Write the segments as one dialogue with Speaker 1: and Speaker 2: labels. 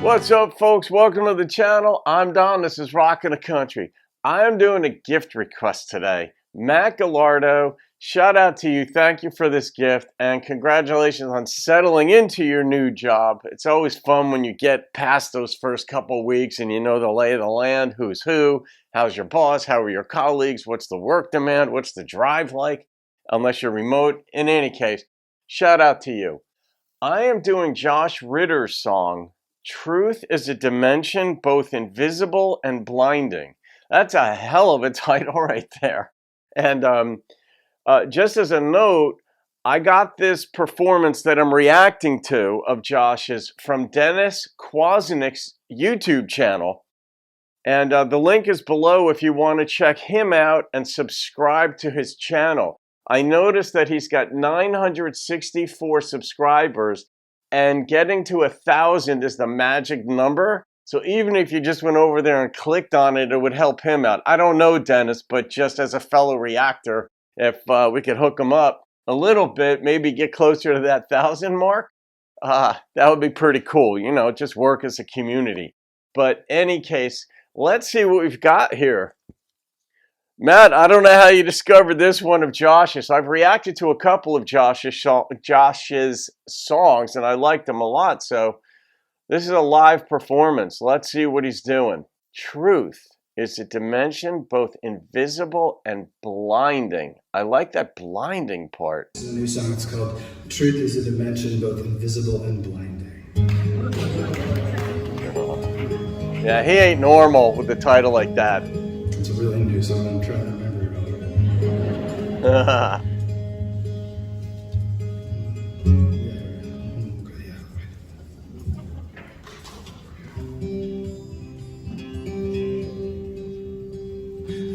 Speaker 1: What's up, folks? Welcome to the channel. I'm Don. This is Rockin' the Country. I am doing a gift request today. Matt Gallardo, shout out to you. Thank you for this gift, and congratulations on settling into your new job. It's always fun when you get past those first couple weeks and you know the lay of the land, who's who, how's your boss, how are your colleagues, what's the work demand, what's the drive like, unless you're remote. In any case, shout out to you. I am doing Josh Ritter's song, Truth is a Dimension Both Invisible and Blinding. That's a hell of a title right there. And just as a note, I got this performance that I'm reacting to of Josh's from Dennis Kwasnick's YouTube channel. And the link is below if you want to check him out and subscribe to his channel. I noticed that he's got 964 subscribers. And getting to 1,000 is the magic number. So even if you just went over there and clicked on it, it would help him out. I don't know Dennis, but just as a fellow reactor, if we could hook him up a little bit, maybe get closer to that 1,000 mark, that would be pretty cool. You know, just work as a community. But any case, let's see what we've got here. Matt, I don't know how you discovered this one of Josh's. I've reacted to a couple of Josh's songs, and I liked them a lot. So this is a live performance. Let's see what he's doing. Truth is a dimension both invisible and blinding. I like that blinding part.
Speaker 2: This is a new song. It's called Truth is a Dimension Both Invisible and Blinding.
Speaker 1: Yeah, he ain't normal with a title like that.
Speaker 2: It's a really new song. I'm trying to remember it all.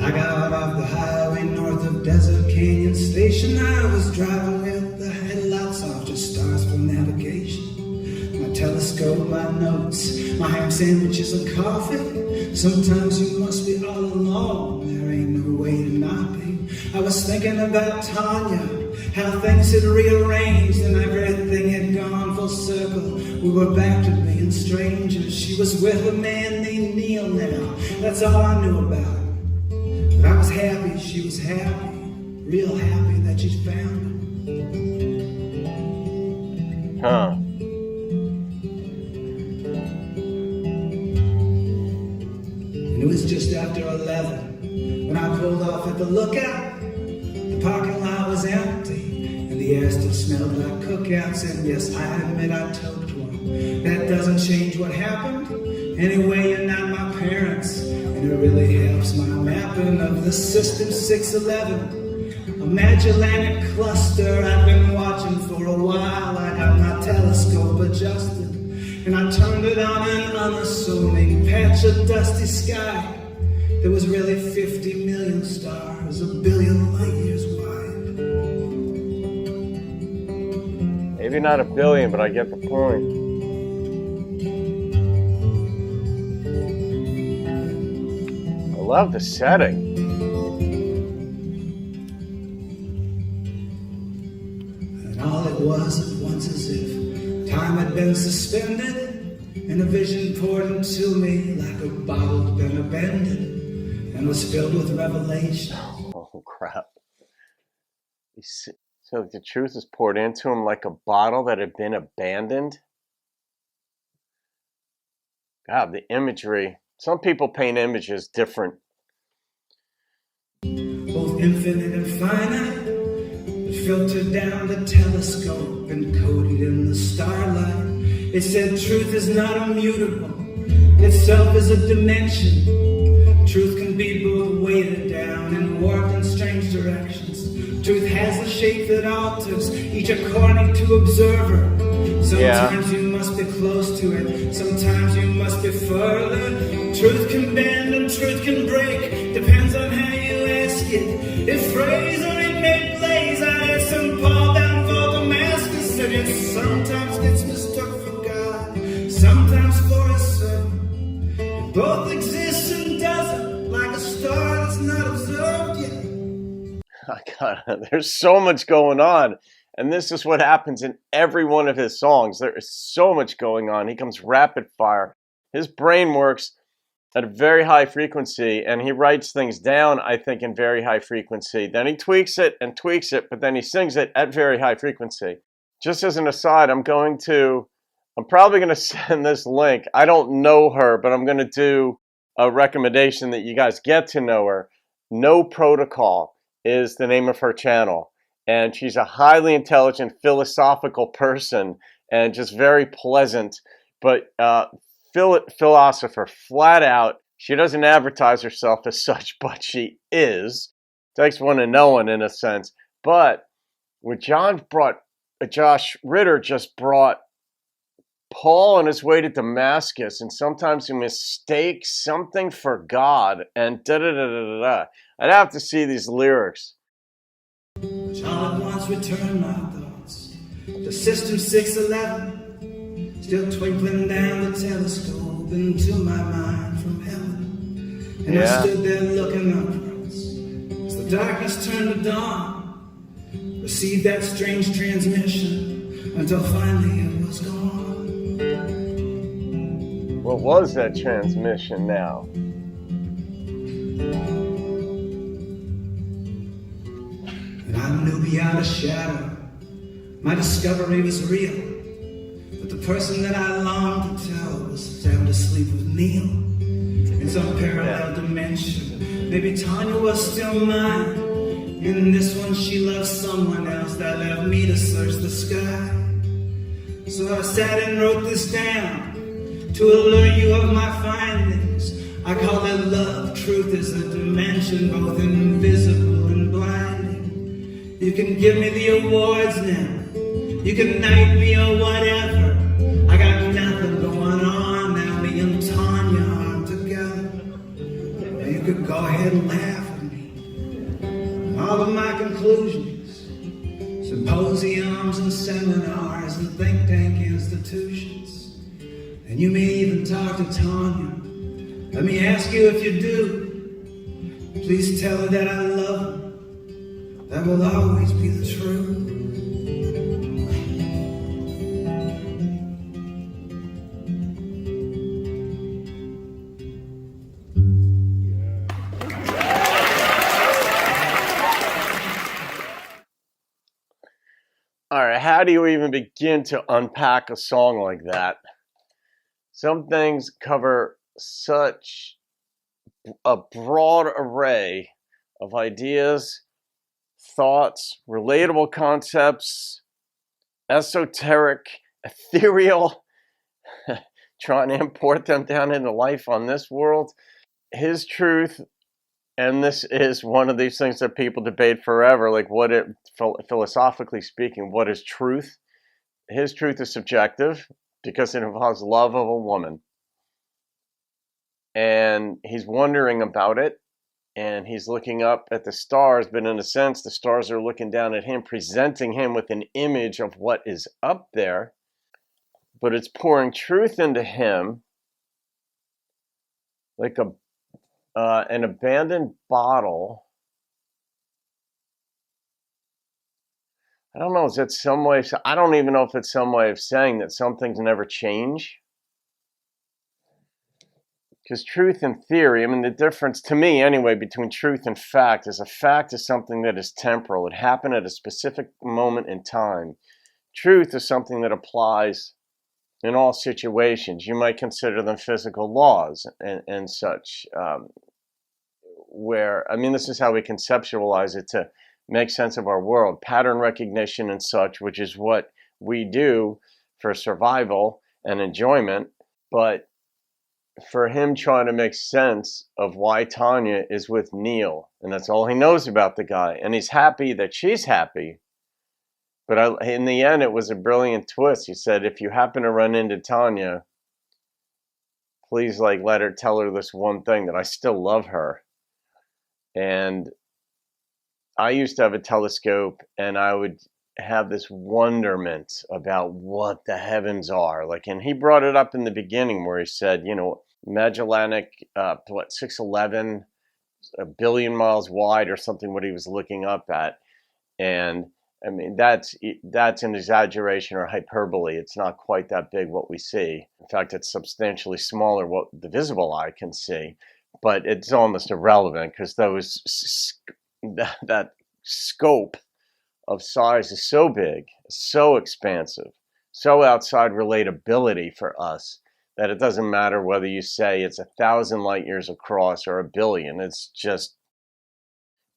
Speaker 2: I got off the highway north of Desert Canyon Station. I was driving with the headlights off, just stars for navigation. My telescope, my notes, my ham sandwiches and coffee. Sometimes you must be all alone, there ain't no way to not be. I was thinking about Tanya, how things had rearranged and everything had gone full circle. We were back to being strangers. She was with a man named Neil now, that's all I knew about her. But I was happy, she was happy, real happy that she'd found him.
Speaker 1: Huh.
Speaker 2: It was just after 11 when I pulled off at the lookout. The parking lot was empty and the air still smelled like cookouts. And yes, I admit I told one. That doesn't change what happened. Anyway, you're not my parents, and it really helps my mapping of the System 611, a Magellanic cluster I've been watching for a while. I got my telescope adjusted and I turned it on an unassuming patch of dusty sky. There was really 50 million stars, a billion light years wide.
Speaker 1: Maybe not a billion, but I get the point. I love the setting.
Speaker 2: And all it was at once as if time had been suspended, and a vision poured into me like a bottle had been abandoned and was filled with revelation.
Speaker 1: Oh, crap. So the truth is poured into him like a bottle that had been abandoned? God, the imagery. Some people paint images different.
Speaker 2: Both infinite and finite, filtered down the telescope and coded in the starlight. It said truth is not immutable, itself is a dimension. Truth can be both weighted down and warped in strange directions. Truth has a shape that alters, each according to observer. Sometimes you must be close to it, sometimes you must be further. Truth can bend and truth can break, depends on how you ask it. It frays or it may blaze. I had some Paul down for Damascus, and it sometimes gets mistook for God, sometimes for a servant. It both exists and doesn't, like a star that's not observed yet.
Speaker 1: God, there's so much going on. And this is what happens in every one of his songs. There is so much going on. He comes rapid fire. His brain works at a very high frequency, and he writes things down, I think, in very high frequency. Then he tweaks it, but then he sings it at very high frequency. Just as an aside, I'm probably going to send this link. I don't know her, but I'm going to do a recommendation that you guys get to know her. No Protocol is the name of her channel. And she's a highly intelligent, philosophical person and just very pleasant, but philosopher, flat out. She doesn't advertise herself as such, but she is. Takes one to know one in a sense. But what Josh Ritter just brought Paul on his way to Damascus, and sometimes he mistakes something for God, and da-da-da-da-da-da. I'd have to see these lyrics.
Speaker 2: John once returned my thoughts to System 611, still twinkling down the telescope into my mind from heaven. And I stood there looking upwards as the darkness turned to dawn, received that strange transmission until finally it was gone.
Speaker 1: What was that transmission now?
Speaker 2: And I knew beyond a shadow my discovery was real, but the person that I longed to tell was sound asleep with Neil in some parallel dimension. Maybe Tanya was still mine. In this one she loved someone else that left me to search the sky. So I sat and wrote this down to alert you of my findings. I call it love. Truth is a dimension both invisible and blinding. You can give me the awards now, you can knight me or whatever. I got nothing going on now. Me and Tanya are together. Now you could go ahead and laugh at me. All of my conclusions, symposiums and seminars and think tank institutions. And you may even talk to Tanya. Let me ask you, if you do, please tell her that I love her. That will always be the truth.
Speaker 1: All right, how do you even begin to unpack a song like that? Some things cover such a broad array of ideas, thoughts, relatable concepts, esoteric, ethereal, trying to import them down into life on this world. His truth, and this is one of these things that people debate forever, like philosophically speaking, what is truth? His truth is subjective because it involves love of a woman. And he's wondering about it, and he's looking up at the stars, but in a sense, the stars are looking down at him, presenting him with an image of what is up there, but it's pouring truth into him like an abandoned bottle. I don't know, is that some way? I don't even know if it's some way of saying that some things never change. Because truth and theory, I mean, the difference to me anyway between truth and fact is a fact is something that is temporal. It happened at a specific moment in time. Truth is something that applies in all situations. You might consider them physical laws and such. Where, I mean, this is how we conceptualize it to make sense of our world. Pattern recognition and such, which is what we do for survival and enjoyment. But for him trying to make sense of why Tanya is with Neil, and that's all he knows about the guy, and he's happy that she's happy. But in the end, it was a brilliant twist. He said, if you happen to run into Tanya, please tell her this one thing, that I still love her. And I used to have a telescope, and I would have this wonderment about what the heavens are. And he brought it up in the beginning where he said, Magellanic, 611, a billion miles wide or something, what he was looking up at. And I mean, that's an exaggeration or hyperbole. It's not quite that big what we see. In fact, it's substantially smaller what the visible eye can see, but it's almost irrelevant because that scope of size is so big, so expansive, so outside relatability for us that it doesn't matter whether you say it's 1,000 light years across or 1,000,000,000. It's just,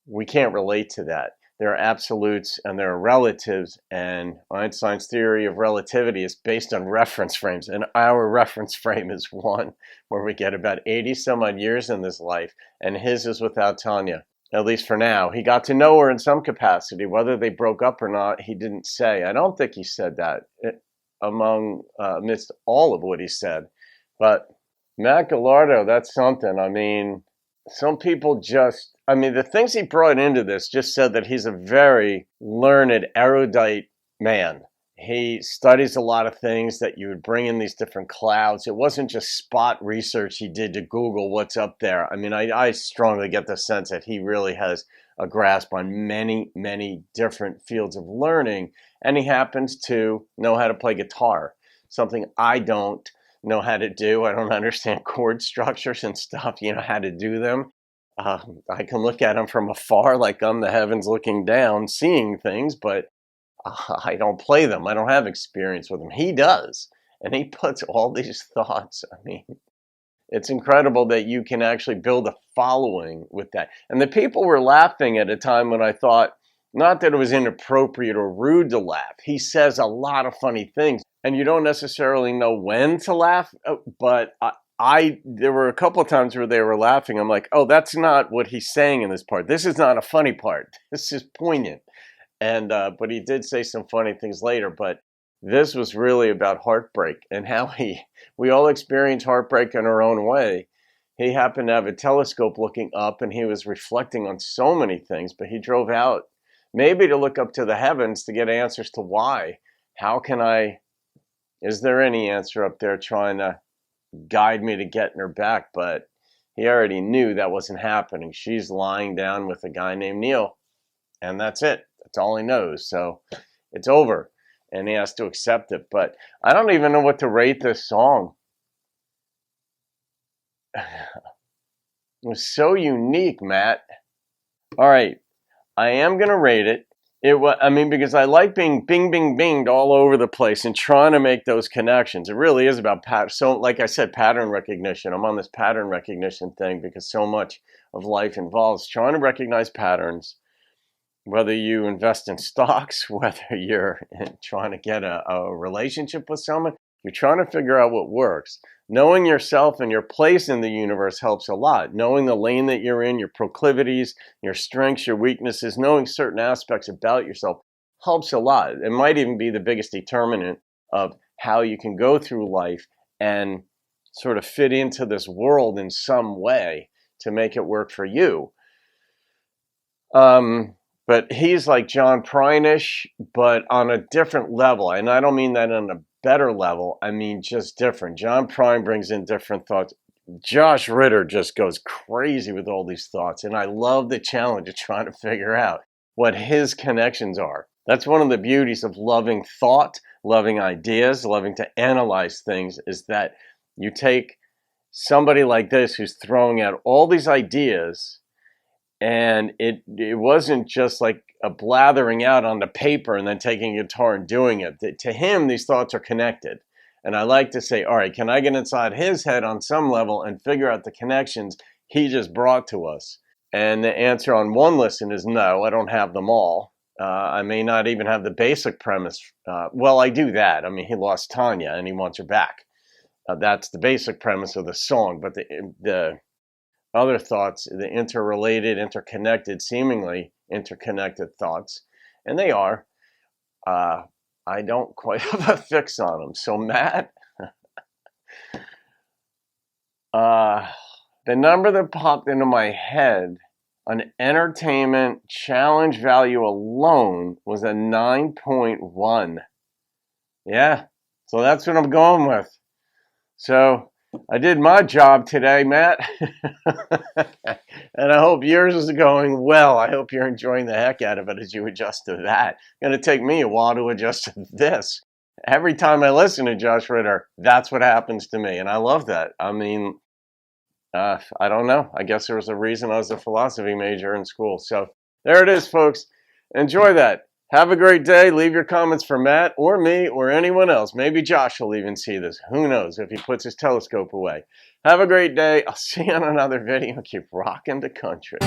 Speaker 1: we can't relate to that. There are absolutes and there are relatives, and Einstein's theory of relativity is based on reference frames, and our reference frame is one where we get about 80 some odd years in this life, and his is without Tanya, at least for now. He got to know her in some capacity. Whether they broke up or not, he didn't say. I don't think he said that amidst all of what he said. But Matt Gallardo, that's something. I mean, some people just, I mean, the things he brought into this just said that he's a very learned, erudite man. He studies a lot of things that you would bring in these different clouds. It wasn't just spot research he did to Google what's up there. I mean, I strongly get the sense that he really has a grasp on many, many different fields of learning. And he happens to know how to play guitar, something I don't know how to do. I don't understand chord structures and stuff, how to do them. I can look at them from afar like I'm the heavens looking down, seeing things, but I don't play them. I don't have experience with them. He does. And he puts all these thoughts. I mean, it's incredible that you can actually build a following with that. And the people were laughing at a time when I thought, not that it was inappropriate or rude to laugh. He says a lot of funny things, and you don't necessarily know when to laugh, but there were a couple of times where they were laughing. I'm like, oh, that's not what he's saying in this part. This is not a funny part. This is poignant. And but he did say some funny things later. But this was really about heartbreak and how we all experience heartbreak in our own way. He happened to have a telescope looking up, and he was reflecting on so many things. But he drove out maybe to look up to the heavens to get answers to why. How can is there any answer up there trying to guide me to getting her back? But he already knew that wasn't happening. She's lying down with a guy named Neil, and that's it. That's all he knows. So it's over, and he has to accept it. But I don't even know what to rate this song. It was so unique, Matt. All right, I am going to rate it. Because I like being bing, bing, binged all over the place and trying to make those connections. It really is about so like I said, pattern recognition. I'm on this pattern recognition thing because so much of life involves trying to recognize patterns, whether you invest in stocks, whether you're trying to get a relationship with someone, you're trying to figure out what works. Knowing yourself and your place in the universe helps a lot. Knowing the lane that you're in, your proclivities, your strengths, your weaknesses, knowing certain aspects about yourself helps a lot. It might even be the biggest determinant of how you can go through life and sort of fit into this world in some way to make it work for you. But he's like John Prine-ish, but on a different level. And I don't mean that on a better level. I mean just different. John Prine brings in different thoughts. Josh Ritter just goes crazy with all these thoughts. And I love the challenge of trying to figure out what his connections are. That's one of the beauties of loving thought, loving ideas, loving to analyze things, is that you take somebody like this who's throwing out all these ideas, and it wasn't just like a blathering out on the paper and then taking a guitar and doing it. To him, these thoughts are connected. And I like to say, all right, can I get inside his head on some level and figure out the connections he just brought to us? And the answer on one listen is no, I don't have them all. I may not even have the basic premise. Well, I do that. I mean, he lost Tanya and he wants her back. That's the basic premise of the song. But the other thoughts, the interrelated, interconnected, seemingly interconnected thoughts, and they are, I don't quite have a fix on them. So Matt, the number that popped into my head on entertainment challenge value alone was a 9.1. Yeah, so that's what I'm going with. So I did my job today, Matt. And I hope yours is going well. I hope you're enjoying the heck out of it as you adjust to that. It's going to take me a while to adjust to this. Every time I listen to Josh Ritter, that's what happens to me. And I love that. I mean, I don't know. I guess there was a reason I was a philosophy major in school. So there it is, folks. Enjoy that. Have a great day. Leave your comments for Matt or me or anyone else. Maybe Josh will even see this. Who knows if he puts his telescope away. Have a great day. I'll see you on another video. Keep rocking the country.